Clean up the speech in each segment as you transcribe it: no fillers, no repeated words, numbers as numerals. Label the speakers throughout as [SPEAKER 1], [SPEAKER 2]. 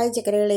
[SPEAKER 1] Hi ചക്കരകളെ,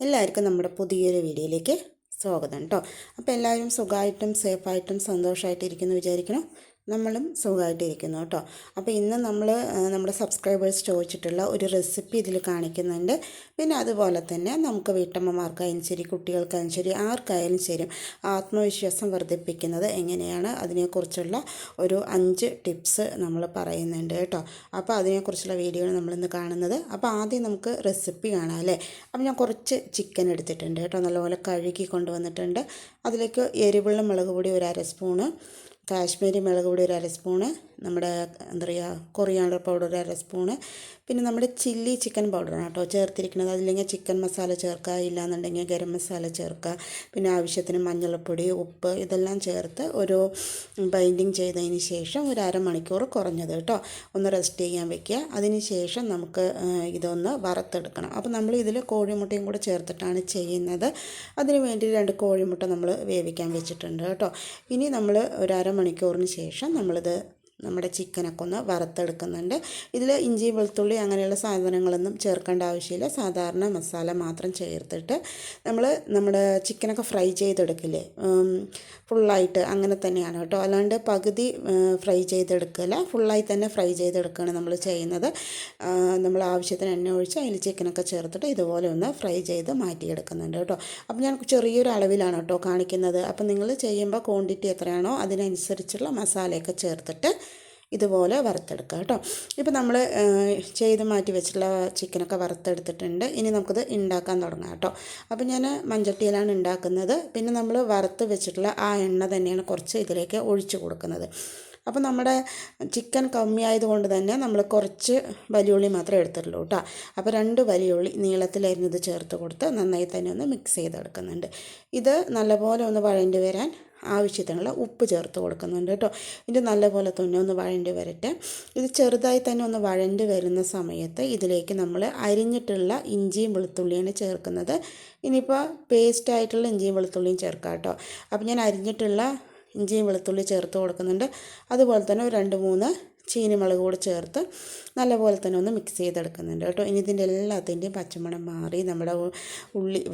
[SPEAKER 1] എല്ലാവർക്കും നമ്മുടെ പുതിയൊരു വീഡിയോയിലേക്ക് സ്വാഗതം കേട്ടോ. അപ്പോൾ എല്ലാവരും സുഖമായിട്ടും സേഫായിട്ടും സന്തോഷമായിട്ടിരിക്കുന്നു വിചാരിക്കണം. നമ്മളും സുഖമായിട്ടിരിക്കുന്നു കേട്ടോ. അപ്പോൾ ഇന്ന് നമ്മുടെ സബ്സ്ക്രൈബേഴ്സ് ചോദിച്ചിട്ടുള്ള ഒരു റെസിപ്പി ഇതിൽ കാണിക്കുന്നുണ്ട്. പിന്നെ അതുപോലെ തന്നെ നമുക്ക് വീട്ടമ്മമാർക്കായാലും ശരി, കുട്ടികൾക്കായാലും ശരി, ആർക്കായാലും ശരി ആത്മവിശ്വാസം വർദ്ധിപ്പിക്കുന്നത് എങ്ങനെയാണ്, അതിനെക്കുറിച്ചുള്ള ഒരു 5 ടിപ്സ് നമ്മൾ പറയുന്നുണ്ട് കേട്ടോ. അപ്പോൾ അതിനെക്കുറിച്ചുള്ള വീഡിയോ നമ്മളിന്ന് കാണുന്നത്. അപ്പോൾ ആദ്യം നമുക്ക് റെസിപ്പി കാണാം അല്ലേ. അപ്പോൾ ഞാൻ കുറച്ച് ചിക്കൻ എടുത്തിട്ടുണ്ട് കേട്ടോ, നല്ലപോലെ കഴുകി കൊണ്ടുവന്നിട്ടുണ്ട്. അതിലേക്ക് എരിവുള്ള മുളക് പൊടി ഒരു 1/2 സ്പൂണ്, കാശ്മീരി മുളക് പൊടി ഒരു 1/2 സ്പൂണ്, നമ്മുടെ എന്താ പറയുക കൊറിയാണ്ടർ പൗഡർ ഒരു 1/2 സ്പൂണ്, പിന്നെ നമ്മുടെ ചില്ലി ചിക്കൻ പൗഡറാണ് കേട്ടോ ചേർത്തിരിക്കുന്നത്. അതില്ലെങ്കിൽ ചിക്കൻ മസാല ചേർക്കുക, ഇല്ലാന്നുണ്ടെങ്കിൽ ഗരം മസാല ചേർക്കുക. പിന്നെ ആവശ്യത്തിന് മഞ്ഞൾപ്പൊടി, ഉപ്പ് ഇതെല്ലാം ചേർത്ത് ഒരു ബൈൻഡിങ് ചെയ്തതിന് ശേഷം ഒരു അരമണിക്കൂർ കുറഞ്ഞത് കേട്ടോ ഒന്ന് റെസ്റ്റ് ചെയ്യാൻ വെക്കുക. അതിന് ശേഷം നമുക്ക് ഇതൊന്ന് വറുത്തെടുക്കണം. അപ്പോൾ നമ്മൾ ഇതിൽ കോഴിമുട്ടയും കൂടെ ചേർത്തിട്ടാണ് ചെയ്യുന്നത്. അതിന് വേണ്ടി 2 കോഴിമുട്ട നമ്മൾ വേവിക്കാൻ വെച്ചിട്ടുണ്ട് കേട്ടോ. ഇനി നമ്മൾ ഒരു അരമണിക്കൂറിന് ശേഷം നമ്മളിത് നമ്മുടെ ചിക്കനൊക്കെ ഒന്ന് വറുത്തെടുക്കുന്നുണ്ട്. ഇതിൽ ഇഞ്ചി വെളുത്തുള്ളി അങ്ങനെയുള്ള സാധനങ്ങളൊന്നും ചേർക്കേണ്ട ആവശ്യമില്ല. സാധാരണ മസാല മാത്രം ചേർത്തിട്ട് നമ്മുടെ ചിക്കനൊക്കെ ഫ്രൈ ചെയ്തെടുക്കില്ലേ, ഫുള്ളായിട്ട് അങ്ങനെ തന്നെയാണ് കേട്ടോ. അല്ലാണ്ട് പകുതി ഫ്രൈ ചെയ്തെടുക്കില്ല, ഫുള്ളായി തന്നെ ഫ്രൈ ചെയ്തെടുക്കുകയാണ് നമ്മൾ ചെയ്യുന്നത്. നമ്മൾ ആവശ്യത്തിന് എണ്ണ ഒഴിച്ച് അതിൽ ചിക്കനൊക്കെ ചേർത്തിട്ട് ഇതുപോലെ ഒന്ന് ഫ്രൈ ചെയ്ത് മാറ്റിയെടുക്കുന്നുണ്ട് കേട്ടോ. അപ്പോൾ ഞാൻ ചെറിയൊരു അളവിലാണ് കേട്ടോ കാണിക്കുന്നത്. അപ്പോൾ നിങ്ങൾ ചെയ്യുമ്പോൾ ക്വാണ്ടിറ്റി എത്രയാണോ അതിനനുസരിച്ചുള്ള മസാലയൊക്കെ ചേർത്തിട്ട് ഇതുപോലെ വറുത്തെടുക്കുക കേട്ടോ. ഇപ്പോൾ നമ്മൾ ചെയ്ത് മാറ്റി വെച്ചിട്ടുള്ള ചിക്കനൊക്കെ വറുത്തെടുത്തിട്ടുണ്ട്. ഇനി നമുക്കിത് ഉണ്ടാക്കാൻ തുടങ്ങാം കേട്ടോ. അപ്പോൾ ഞാൻ മൺചട്ടിയിലാണ് ഉണ്ടാക്കുന്നത്. പിന്നെ നമ്മൾ വറുത്ത് വെച്ചിട്ടുള്ള ആ എണ്ണ തന്നെയാണ് കുറച്ച് ഇതിലേക്ക് ഒഴിച്ച് കൊടുക്കുന്നത്. അപ്പോൾ നമ്മുടെ ചിക്കൻ കമ്മിയായതുകൊണ്ട് തന്നെ നമ്മൾ കുറച്ച് വലിയുള്ളി മാത്രമേ എടുത്തിട്ടുള്ളൂ കേട്ടോ. അപ്പോൾ 2 വലിയുള്ളി നീളത്തിലരിഞ്ഞത് ചേർത്ത് കൊടുത്ത് നന്നായി തന്നെ ഒന്ന് മിക്സ് ചെയ്തെടുക്കുന്നുണ്ട്. ഇത് നല്ലപോലെ ഒന്ന് വഴണ്ടി വരാൻ ആവശ്യത്തിനുള്ള ഉപ്പ് ചേർത്ത് കൊടുക്കുന്നുണ്ട് കേട്ടോ. ഇത് നല്ലപോലെ തന്നെ ഒന്ന് വഴണ്ടി വരട്ടെ. ഇത് ചെറുതായി തന്നെ ഒന്ന് വഴണ്ടി വരുന്ന സമയത്ത് ഇതിലേക്ക് നമ്മൾ അരിഞ്ഞിട്ടുള്ള ഇഞ്ചിയും വെളുത്തുള്ളിയാണ് ചേർക്കുന്നത്. ഇനിയിപ്പോൾ പേസ്റ്റായിട്ടുള്ള ഇഞ്ചിയും വെളുത്തുള്ളിയും ചേർക്കാം കേട്ടോ. അപ്പോൾ ഞാൻ അരിഞ്ഞിട്ടുള്ള ഇഞ്ചിയും വെളുത്തുള്ളി ചേർത്ത് കൊടുക്കുന്നുണ്ട്. അതുപോലെ തന്നെ ഒരു 2-3 ചീനിമുളക് കൂടി ചേർത്ത് നല്ലപോലെ തന്നെ ഒന്ന് മിക്സ് ചെയ്തെടുക്കുന്നുണ്ട് കേട്ടോ. ഇനി ഇതിൻ്റെ എല്ലാത്തിൻ്റെയും പച്ചമണം മാറി നമ്മുടെ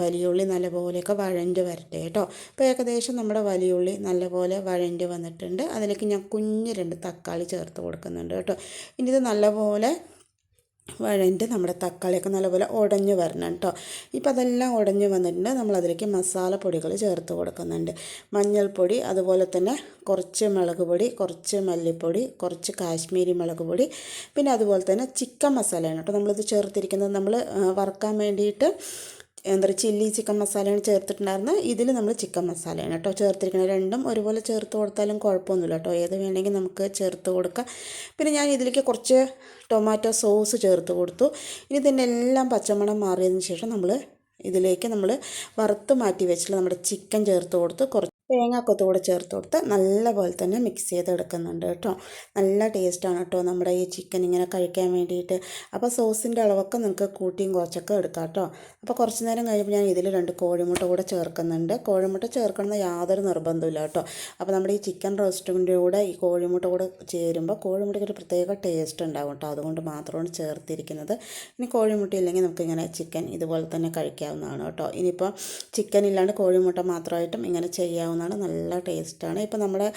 [SPEAKER 1] വലിയ ഉള്ളി നല്ലപോലെയൊക്കെ വഴണ്ടി വരട്ടെ കേട്ടോ. ഇപ്പോൾ ഏകദേശം നമ്മുടെ വലിയ ഉള്ളി നല്ലപോലെ വഴണ്ടി വന്നിട്ടുണ്ട്. അതിലേക്ക് ഞാൻ കുഞ്ഞ് 2 തക്കാളി ചേർത്ത് കൊടുക്കുന്നുണ്ട് കേട്ടോ. ഇനി ഇത് നല്ലപോലെ വഴണ്ട് നമ്മുടെ തക്കാളിയൊക്കെ നല്ലപോലെ ഉടഞ്ഞ് വരണം കേട്ടോ. ഇപ്പോൾ അതെല്ലാം ഉടഞ്ഞ് വന്നിട്ടുണ്ട്. നമ്മളതിലേക്ക് മസാലപ്പൊടികൾ ചേർത്ത് കൊടുക്കുന്നുണ്ട്. മഞ്ഞൾപ്പൊടി, അതുപോലെ തന്നെ കുറച്ച് മുളക് പൊടി, കുറച്ച് മല്ലിപ്പൊടി, കുറച്ച് കാശ്മീരി മുളക് പൊടി, പിന്നെ അതുപോലെ തന്നെ ചിക്കൻ മസാലയാണ് കേട്ടോ നമ്മളിത് ചേർത്തിരിക്കുന്നത്. നമ്മൾ വറുക്കാൻ വേണ്ടിയിട്ട് ചില്ലി ചിക്കൻ മസാലയാണ് ചേർത്തിട്ടുണ്ടായിരുന്നത്. ഇതിൽ നമ്മൾ ചിക്കൻ മസാലയാണ് കേട്ടോ ചേർത്തിരിക്കുന്നത്. രണ്ടും ഒരുപോലെ ചേർത്ത് കൊടുത്താലും കുഴപ്പമൊന്നുമില്ല കേട്ടോ. ഏത് വേണമെങ്കിൽ നമുക്ക് ചേർത്ത് കൊടുക്കാം. പിന്നെ ഞാൻ ഇതിലേക്ക് കുറച്ച് ടൊമാറ്റോ സോസ് ചേർത്ത് കൊടുത്തു. ഇനി ഇതിൻ്റെ എല്ലാം പച്ചമണം മാറിയതിന് ശേഷം ഇതിലേക്ക് നമ്മൾ വറുത്ത് മാറ്റി വെച്ചിട്ടുള്ള നമ്മുടെ ചിക്കൻ ചേർത്ത് കൊടുത്ത് കുറച്ച് തേങ്ങാക്കൊത്ത് കൂടെ ചേർത്ത് കൊടുത്ത് നല്ലപോലെ തന്നെ മിക്സ് ചെയ്തെടുക്കുന്നുണ്ട് കേട്ടോ. നല്ല ടേസ്റ്റാണ് കേട്ടോ നമ്മുടെ ഈ ചിക്കൻ ഇങ്ങനെ കഴിക്കാൻ വേണ്ടിയിട്ട്. അപ്പോൾ സോസിൻ്റെ അളവൊക്കെ നിങ്ങൾക്ക് കൂട്ടിയും കുറച്ചൊക്കെ എടുക്കാം കേട്ടോ. അപ്പോൾ കുറച്ച് നേരം കഴിയുമ്പോൾ ഞാൻ ഇതിൽ 2 കോഴിമുട്ട കൂടെ ചേർക്കുന്നുണ്ട്. കോഴിമുട്ട ചേർക്കണമെന്ന് യാതൊരു നിർബന്ധമില്ല കേട്ടോ. അപ്പോൾ നമ്മുടെ ഈ ചിക്കൻ റോസ്റ്റിൻ്റെ കൂടെ ഈ കോഴിമുട്ട കൂടെ ചേരുമ്പോൾ കോഴിമുട്ടയ്ക്ക് ഒരു പ്രത്യേക ടേസ്റ്റ് ഉണ്ടാകും കേട്ടോ. അതുകൊണ്ട് മാത്രമാണ് ചേർത്തിരിക്കുന്നത്. ഇനി കോഴിമുട്ട ഇല്ലെങ്കിൽ നമുക്കിങ്ങനെ ചിക്കൻ ഇതുപോലെ തന്നെ കഴിക്കാവുന്നതാണ് കേട്ടോ. ഇനിയിപ്പോൾ ചിക്കൻ ഇല്ലാണ്ട് കോഴിമുട്ട മാത്രമായിട്ടും ഇങ്ങനെ ചെയ്യാവുന്ന നല്ല ടേസ്റ്റാണ്. ഇപ്പോൾ നമ്മുടെ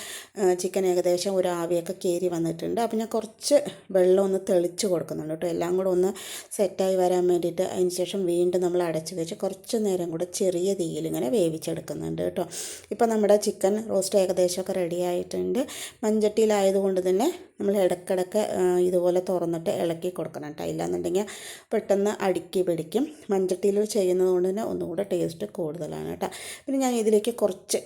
[SPEAKER 1] ചിക്കൻ ഏകദേശം ഒരു ആവിയൊക്കെ കയറി വന്നിട്ടുണ്ട്. അപ്പോൾ ഞാൻ കുറച്ച് വെള്ളം ഒന്ന് തെളിച്ച് കൊടുക്കുന്നുണ്ട് കേട്ടോ, എല്ലാം കൂടെ ഒന്ന് സെറ്റായി വരാൻ വേണ്ടിയിട്ട്. അതിന് ശേഷം വീണ്ടും നമ്മൾ അടച്ച് വെച്ച് കുറച്ച് നേരം കൂടെ ചെറിയ തീയിൽ ഇങ്ങനെ വേവിച്ചെടുക്കുന്നുണ്ട് കേട്ടോ. ഇപ്പോൾ നമ്മുടെ ചിക്കൻ റോസ്റ്റ് ഏകദേശമൊക്കെ റെഡി ആയിട്ടുണ്ട്. മൺചട്ടിയിലായതുകൊണ്ട് തന്നെ നമ്മൾ ഇടയ്ക്കിടയ്ക്ക് ഇതുപോലെ തുറന്നിട്ട് ഇളക്കി കൊടുക്കണം കേട്ടോ. ഇല്ലാന്നുണ്ടെങ്കിൽ പെട്ടെന്ന് അടുക്കി പിടിക്കും. മൺചട്ടിയിൽ ചെയ്യുന്നത് കൊണ്ട് തന്നെ ഒന്നുകൂടെ ടേസ്റ്റ് കൂടുതലാണ് കേട്ടോ. പിന്നെ ഞാൻ ഇതിലേക്ക് കുറച്ച്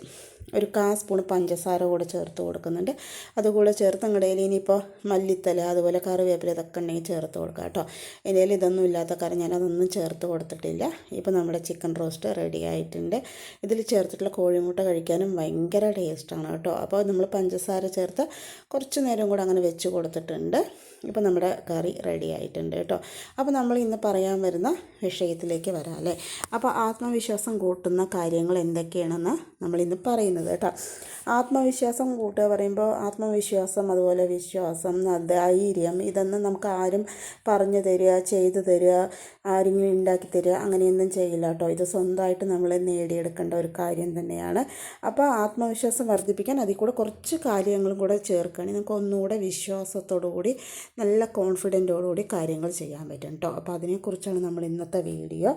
[SPEAKER 1] ഒരു 1/4 സ്പൂൺ പഞ്ചസാര കൂടെ ചേർത്ത് കൊടുക്കുന്നുണ്ട്. അതുകൂടെ ചേർത്ത് നിങ്ങളുടെ കയ്യിൽ ഇനിയിപ്പോൾ മല്ലിത്തല, അതുപോലെ കറിവേപ്പില ഇതൊക്കെ ഉണ്ടെങ്കിൽ ചേർത്ത് കൊടുക്കാം കേട്ടോ. എൻ്റെ കയ്യിൽ ഇതൊന്നും ഇല്ലാത്ത കാരണം ഞാനതൊന്നും ചേർത്ത് കൊടുത്തിട്ടില്ല. ഇപ്പോൾ നമ്മുടെ ചിക്കൻ റോസ്റ്റ് റെഡി ആയിട്ടുണ്ട്. ഇതിൽ ചേർത്തിട്ടുള്ള കോഴിമുട്ട കഴിക്കാനും ഭയങ്കര ടേസ്റ്റാണ് കേട്ടോ. അപ്പോൾ നമ്മൾ പഞ്ചസാര ചേർത്ത് കുറച്ച് നേരം കൂടെ അങ്ങനെ വെച്ച് കൊടുത്തിട്ടുണ്ട്. ഇപ്പോൾ നമ്മുടെ കറി റെഡി ആയിട്ടുണ്ട് കേട്ടോ. അപ്പോൾ നമ്മൾ ഇന്ന് പറയാൻ വരുന്ന വിഷയത്തിലേക്ക് വരാം അല്ലേ. അപ്പോൾ ആത്മവിശ്വാസം കൂട്ടുന്ന കാര്യങ്ങൾ എന്തൊക്കെയാണെന്ന് നമ്മളിന്ന് പറയുന്നത്. പറയുന്നത് കേട്ടോ. ആത്മവിശ്വാസം കൂട്ടുക പറയുമ്പോൾ ആത്മവിശ്വാസം, അതുപോലെ വിശ്വാസം, ധൈര്യം, ഇതൊന്നും നമുക്ക് ആരും പറഞ്ഞു തരിക, ചെയ്തു തരിക, ആരെങ്കിലും ഉണ്ടാക്കി തരിക അങ്ങനെയൊന്നും ചെയ്യില്ല കേട്ടോ. ഇത് സ്വന്തമായിട്ട് നമ്മൾ നേടിയെടുക്കേണ്ട ഒരു കാര്യം തന്നെയാണ്. അപ്പോൾ ആത്മവിശ്വാസം വർദ്ധിപ്പിക്കാൻ അതിൽ കൂടെ കുറച്ച് കാര്യങ്ങളും കൂടെ ചേർക്കുകയാണെങ്കിൽ നമുക്ക് ഒന്നുകൂടെ വിശ്വാസത്തോടു കൂടി നല്ല കോൺഫിഡൻറ്റോടുകൂടി കാര്യങ്ങൾ ചെയ്യാൻ പറ്റും കേട്ടോ. അപ്പോൾ അതിനെക്കുറിച്ചാണ് നമ്മൾ ഇന്നത്തെ വീഡിയോ.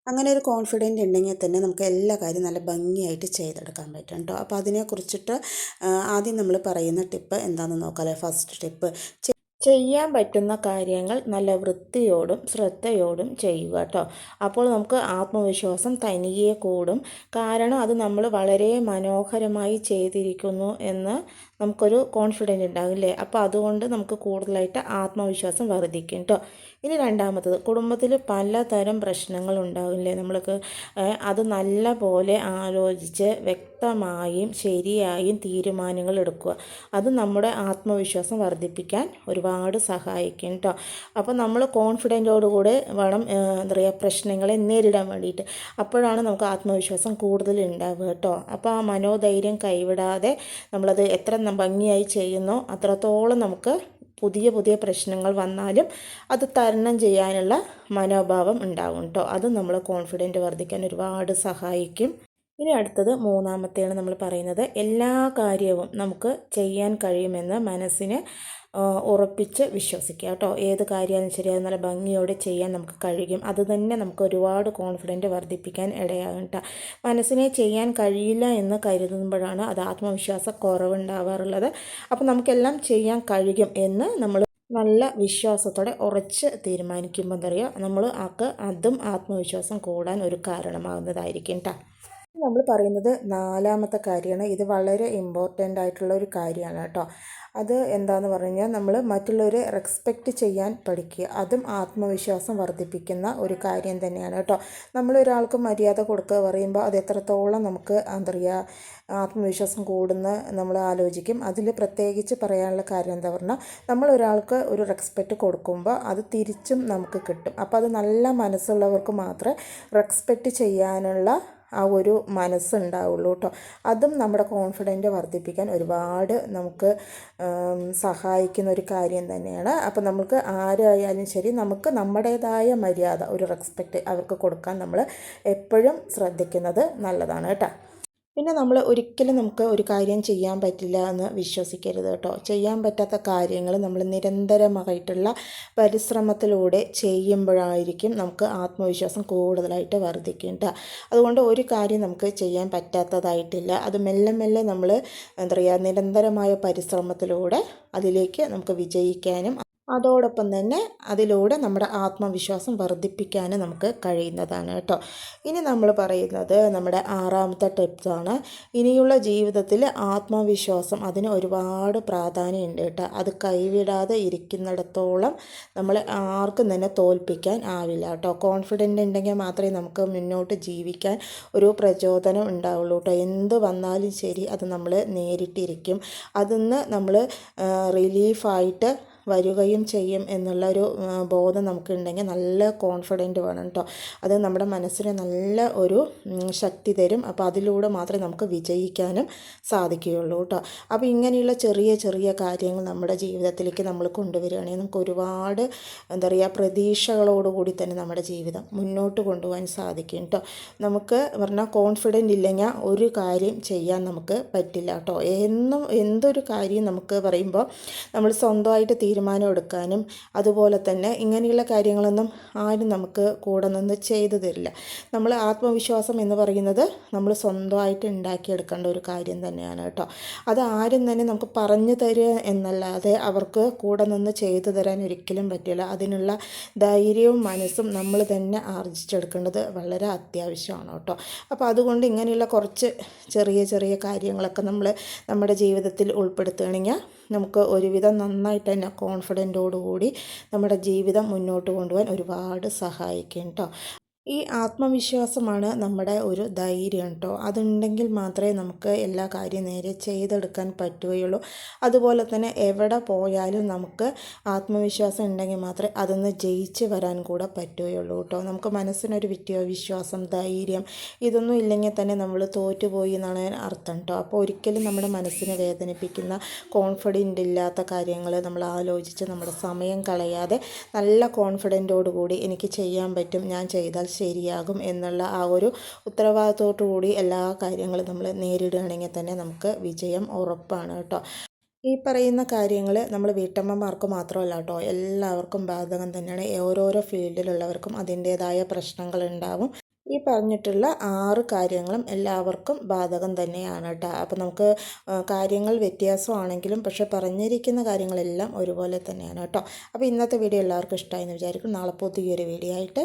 [SPEAKER 1] അങ്ങനെ ഒരു കോൺഫിഡൻറ്റ് ഉണ്ടെങ്കിൽ തന്നെ നമുക്ക് എല്ലാ കാര്യവും നല്ല ഭംഗിയായിട്ട് ചെയ്തെടുക്കാൻ പറ്റും കേട്ടോ. അപ്പോൾ അതിനെക്കുറിച്ചിട്ട് ആദ്യം നമ്മൾ പറയുന്ന ടിപ്പ് എന്താണെന്ന് നോക്കാം. ഫസ്റ്റ് ടിപ്പ്, ചെയ്യാൻ പറ്റുന്ന കാര്യങ്ങൾ നല്ല വൃത്തിയോടും ശ്രദ്ധയോടും ചെയ്യുക കേട്ടോ. അപ്പോൾ നമുക്ക് ആത്മവിശ്വാസം തനിയെ കൂടും. കാരണം അത് നമ്മൾ വളരെ മനോഹരമായി ചെയ്തിരിക്കുന്നു എന്ന് നമുക്കൊരു കോൺഫിഡൻറ്റ് ഉണ്ടാകില്ലേ. അപ്പോൾ അതുകൊണ്ട് നമുക്ക് കൂടുതലായിട്ട് ആത്മവിശ്വാസം വർദ്ധിക്കും കേട്ടോ. ഇനി രണ്ടാമത്തത്, കുടുംബത്തിൽ പലതരം പ്രശ്നങ്ങൾ ഉണ്ടാകില്ലേ നമ്മൾക്ക്. അത് നല്ല പോലെ ആലോചിച്ച് വ്യക്തമായും ശരിയായും തീരുമാനങ്ങൾ എടുക്കുക. അത് നമ്മുടെ ആത്മവിശ്വാസം വർദ്ധിപ്പിക്കാൻ ഒരുപാട് സഹായിക്കും കേട്ടോ. അപ്പോൾ നമ്മൾ കോൺഫിഡൻറ്റോടുകൂടെ വേണം എന്താ പറയുക പ്രശ്നങ്ങളെ നേരിടാൻ വേണ്ടിയിട്ട്. അപ്പോഴാണ് നമുക്ക് ആത്മവിശ്വാസം കൂടുതൽ ഉണ്ടാവുക കേട്ടോ. അപ്പോൾ ആ മനോധൈര്യം കൈവിടാതെ നമ്മളത് എത്ര ഭംഗിയായി ചെയ്യുന്നോ അത്രത്തോളം നമുക്ക് പുതിയ പുതിയ പ്രശ്നങ്ങൾ വന്നാലും അത് തരണം ചെയ്യാനുള്ള മനോഭാവം ഉണ്ടാകും കേട്ടോ. അത് നമ്മൾ കോൺഫിഡൻറ്റ് വർദ്ധിക്കാൻ ഒരുപാട് സഹായിക്കും. ഇനി അടുത്തത് മൂന്നാമത്തെയാണ് നമ്മൾ പറയുന്നത്, എല്ലാ കാര്യവും നമുക്ക് ചെയ്യാൻ കഴിയുമെന്ന് മനസ്സിന് ഉറപ്പിച്ച് വിശ്വസിക്കുക കേട്ടോ. ഏത് കാര്യമായാലും ശരി അത് നല്ല ഭംഗിയോടെ ചെയ്യാൻ നമുക്ക് കഴിയും. അത് തന്നെ നമുക്ക് ഒരുപാട് കോൺഫിഡൻറ്റ് വർദ്ധിപ്പിക്കാൻ ഇടയാകും കേട്ടോ. മനസ്സിനെ ചെയ്യാൻ കഴിയില്ല എന്ന് കരുതുമ്പോഴാണ് അത് ആത്മവിശ്വാസ കുറവുണ്ടാവാറുള്ളത്. അപ്പോൾ നമുക്കെല്ലാം ചെയ്യാൻ കഴിയും എന്ന് നമ്മൾ നല്ല വിശ്വാസത്തോടെ ഉറച്ച് തീരുമാനിക്കുമ്പോൾ എന്താ പറയുക, നമ്മൾ അതും ആത്മവിശ്വാസം കൂടാൻ ഒരു കാരണമാകുന്നതായിരിക്കും കേട്ടോ. നമ്മൾ പറയുന്നത് നാലാമത്തെ കാര്യമാണ്. ഇത് വളരെ ഇമ്പോർട്ടൻ്റ് ആയിട്ടുള്ള ഒരു കാര്യമാണ് കേട്ടോ. അത് എന്താണെന്ന് പറഞ്ഞു കഴിഞ്ഞാൽ നമ്മൾ മറ്റുള്ളവരെ റെസ്പെക്റ്റ് ചെയ്യാൻ പഠിക്കുക. അതും ആത്മവിശ്വാസം വർദ്ധിപ്പിക്കുന്ന ഒരു കാര്യം തന്നെയാണ് കേട്ടോ. നമ്മളൊരാൾക്ക് മര്യാദ കൊടുക്കുക പറയുമ്പോൾ അത് എത്രത്തോളം നമുക്ക് എന്താ പറയുക ആത്മവിശ്വാസം കൂടുന്ന നമ്മൾ ആലോചിക്കും. അതിൽ പ്രത്യേകിച്ച് പറയാനുള്ള കാര്യം എന്താ പറഞ്ഞാൽ, നമ്മളൊരാൾക്ക് ഒരു റെസ്പെക്റ്റ് കൊടുക്കുമ്പോൾ അത് തിരിച്ചും നമുക്ക് കിട്ടും. അപ്പോൾ അത് നല്ല മനസ്സുള്ളവർക്ക് മാത്രമേ റെസ്പെക്റ്റ് ചെയ്യാനുള്ള ആ ഒരു മനസ്സുണ്ടാവുള്ളൂ കേട്ടോ. അതും നമ്മുടെ കോൺഫിഡൻറ്റ് വർദ്ധിപ്പിക്കാൻ ഒരുപാട് നമുക്ക് സഹായിക്കുന്ന ഒരു കാര്യം തന്നെയാണ്. അപ്പോൾ നമുക്ക് ആരായാലും ശരി നമുക്ക് നമ്മുടേതായ മര്യാദ, ഒരു റെസ്പെക്റ്റ് അവർക്ക് കൊടുക്കാൻ നമ്മൾ എപ്പോഴും ശ്രദ്ധിക്കുന്നത് നല്ലതാണ് കേട്ടോ. പിന്നെ നമ്മൾ ഒരിക്കലും നമുക്ക് ഒരു കാര്യം ചെയ്യാൻ പറ്റില്ല എന്ന് വിശ്വസിക്കരുത് കേട്ടോ. ചെയ്യാൻ പറ്റാത്ത കാര്യങ്ങൾ നമ്മൾ നിരന്തരമായിട്ടുള്ള പരിശ്രമത്തിലൂടെ ചെയ്യുമ്പോഴായിരിക്കും നമുക്ക് ആത്മവിശ്വാസം കൂടുതലായിട്ട് വർദ്ധിക്കും കേട്ടോ. അതുകൊണ്ട് ഒരു കാര്യം നമുക്ക് ചെയ്യാൻ പറ്റാത്തതായിട്ടില്ല. അത് മെല്ലെ മെല്ലെ നമ്മൾ എന്താ പറയുക നിരന്തരമായ പരിശ്രമത്തിലൂടെ അതിലേക്ക് നമുക്ക് വിജയിക്കാനും അതോടൊപ്പം തന്നെ അതിലൂടെ നമ്മുടെ ആത്മവിശ്വാസം വർദ്ധിപ്പിക്കാനും നമുക്ക് കഴിയുന്നതാണ് കേട്ടോ. ഇനി നമ്മൾ പറയുന്നത് നമ്മുടെ ആറാമത്തെ ടിപ്സാണ്. ഇനിയുള്ള ജീവിതത്തിൽ ആത്മവിശ്വാസം അതിന് ഒരുപാട് പ്രാധാന്യമുണ്ട് കേട്ടോ. അത് കൈവിടാതെ ഇരിക്കുന്നിടത്തോളം നമ്മളെ ആർക്കും തന്നെ തോൽപ്പിക്കാൻ ആവില്ല കേട്ടോ. കോൺഫിഡൻ്റ് ഉണ്ടെങ്കിൽ മാത്രമേ നമുക്ക് മുന്നോട്ട് ജീവിക്കാൻ ഒരു പ്രചോദനം ഉണ്ടാവുള്ളൂ കേട്ടോ. എന്ത് വന്നാലും ശരി അത് നമ്മൾ നേരിട്ടിരിക്കും. അതിന്ന് നമ്മൾ റിലീഫായിട്ട് വരികയും ചെയ്യും എന്നുള്ളൊരു ബോധം നമുക്കുണ്ടെങ്കിൽ നല്ല കോൺഫിഡൻറ്റ് വേണം കേട്ടോ. അത് നമ്മുടെ മനസ്സിന് നല്ല ഒരു ശക്തി തരും. അപ്പോൾ അതിലൂടെ മാത്രമേ നമുക്ക് വിജയിക്കാനും സാധിക്കുകയുള്ളൂ കേട്ടോ. അപ്പോൾ ഇങ്ങനെയുള്ള ചെറിയ ചെറിയ കാര്യങ്ങൾ നമ്മുടെ ജീവിതത്തിലേക്ക് നമ്മൾ കൊണ്ടുവരികയാണെങ്കിൽ നമുക്ക് ഒരുപാട് എന്താ പറയുക പ്രതീക്ഷകളോടുകൂടി തന്നെ നമ്മുടെ ജീവിതം മുന്നോട്ട് കൊണ്ടുപോകാൻ സാധിക്കും കേട്ടോ. നമുക്ക് പറഞ്ഞാൽ കോൺഫിഡൻ്റ് ഇല്ലെങ്കിൽ ഒരു കാര്യം ചെയ്യാൻ നമുക്ക് പറ്റില്ല കേട്ടോ. എന്തൊരു കാര്യം നമുക്ക് പറയുമ്പോൾ നമ്മൾ സ്വന്തമായിട്ട് തീരുമാനം എടുക്കാനും അതുപോലെ തന്നെ ഇങ്ങനെയുള്ള കാര്യങ്ങളൊന്നും ആരും നമുക്ക് കൂടെ നിന്ന് ചെയ്തു തരില്ല. നമ്മൾ ആത്മവിശ്വാസം എന്ന് പറയുന്നത് നമ്മൾ സ്വന്തമായിട്ട് ഉണ്ടാക്കിയെടുക്കേണ്ട ഒരു കാര്യം തന്നെയാണ് കേട്ടോ. അത് ആരും തന്നെ നമുക്ക് പറഞ്ഞു തരിക എന്നല്ലാതെ അവർക്ക് കൂടെ നിന്ന് ചെയ്തു തരാൻ ഒരിക്കലും പറ്റില്ല. അതിനുള്ള ധൈര്യവും മനസ്സും നമ്മൾ തന്നെ ആർജിച്ചെടുക്കേണ്ടത് വളരെ അത്യാവശ്യമാണ് കേട്ടോ. അപ്പോൾ അതുകൊണ്ട് ഇങ്ങനെയുള്ള കുറച്ച് ചെറിയ ചെറിയ കാര്യങ്ങളൊക്കെ നമ്മൾ നമ്മുടെ ജീവിതത്തിൽ ഉൾപ്പെടുത്തുകയാണെങ്കിൽ നമുക്ക് ഒരുവിധം നന്നായിട്ട് തന്നെ കോൺഫിഡൻറ്റോടുകൂടി നമ്മുടെ ജീവിതം മുന്നോട്ട് കൊണ്ടുപോകാൻ ഒരുപാട് സഹായിക്കും കേട്ടോ.
[SPEAKER 2] ഈ ആത്മവിശ്വാസമാണ് നമ്മുടെ ഒരു ധൈര്യം കേട്ടോ. അതുണ്ടെങ്കിൽ മാത്രമേ നമുക്ക് എല്ലാ കാര്യം നേരെ ചെയ്തെടുക്കാൻ പറ്റുകയുള്ളൂ. അതുപോലെ തന്നെ എവിടെ പോയാലും നമുക്ക് ആത്മവിശ്വാസം ഉണ്ടെങ്കിൽ മാത്രമേ അതൊന്ന് ജയിച്ച് വരാൻ കൂടെ പറ്റുകയുള്ളൂ കേട്ടോ. നമുക്ക് മനസ്സിനൊരു വിശ്വാസം, ധൈര്യം ഇതൊന്നും ഇല്ലെങ്കിൽ തന്നെ നമ്മൾ തോറ്റുപോയി എന്നാണ് അർത്ഥം കേട്ടോ. അപ്പോൾ ഒരിക്കലും നമ്മുടെ മനസ്സിനെ വേദനിപ്പിക്കുന്ന, കോൺഫിഡൻ്റ് ഇല്ലാത്ത കാര്യങ്ങൾ നമ്മൾ ആലോചിച്ച് നമ്മുടെ സമയം കളയാതെ നല്ല കോൺഫിഡൻറ്റോടുകൂടി എനിക്ക് ചെയ്യാൻ പറ്റും, ഞാൻ ചെയ്താൽ ശരിയാകും എന്നുള്ള ആ ഒരു ഉത്തരവാദിത്തോടു കൂടി എല്ലാ കാര്യങ്ങളും നമ്മൾ നേരിടുകയാണെങ്കിൽ തന്നെ നമുക്ക് വിജയം ഉറപ്പാണ് കേട്ടോ. ഈ പറയുന്ന കാര്യങ്ങൾ നമ്മൾ വീട്ടമ്മമാർക്ക് മാത്രമല്ല കേട്ടോ, എല്ലാവർക്കും ബാധകം തന്നെയാണ്. ഓരോരോ ഫീൽഡിലുള്ളവർക്കും അതിൻ്റേതായ പ്രശ്നങ്ങളുണ്ടാവും. ഈ പറഞ്ഞിട്ടുള്ള 6 കാര്യങ്ങളും എല്ലാവർക്കും ബാധകം തന്നെയാണ് കേട്ടോ. അപ്പോൾ നമുക്ക് കാര്യങ്ങൾ വ്യത്യാസമാണെങ്കിലും പക്ഷേ പറഞ്ഞിരിക്കുന്ന കാര്യങ്ങളെല്ലാം ഒരുപോലെ തന്നെയാണ് കേട്ടോ. അപ്പോൾ ഇന്നത്തെ വീഡിയോ എല്ലാവർക്കും ഇഷ്ടമായി എന്ന് വിചാരിക്കും. നാളെ പുതിയൊരു വീഡിയോ ആയിട്ട്